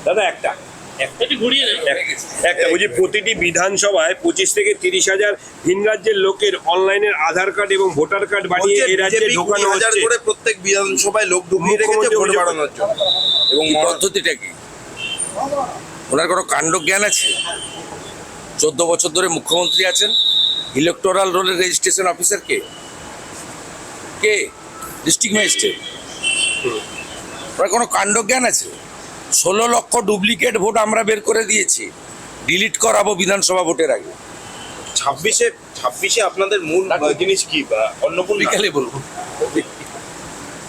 দাদা একটা বলছি, প্রতিটি বিধানসভায় 25 থেকে 30,000 ভিন রাজ্যের লোকের অনলাইনের আধার কার্ড এবং ভোটার কার্ড বানিয়ে এই রাজ্যে ঢোকানো হচ্ছে। করে প্রত্যেক বিধানসভায় লোক ঢুকিয়ে রেখেছে ভোট বাড়ানোর জন্য। এবং পদ্ধতিটা কি? ওনার কোনো কাণ্ড জ্ঞান আছে? 14 বছর ধরে মুখ্যমন্ত্রী আছেন। ইলেকটোরাল রোলের রেজিস্ট্রেশন অফিসার কে? District magistrate. ওনার কোনো কাণ্ড জ্ঞান আছে? 16 লক্ষ ডুপ্লিকেট ভোট আমরা বের করে দিয়েছি, ডিলিট করাবো বিধানসভা ভোটের আগে। 26-এ আপনাদের মূল জিনিস কি? অন্নপূর্ণা বিকালে বলবো।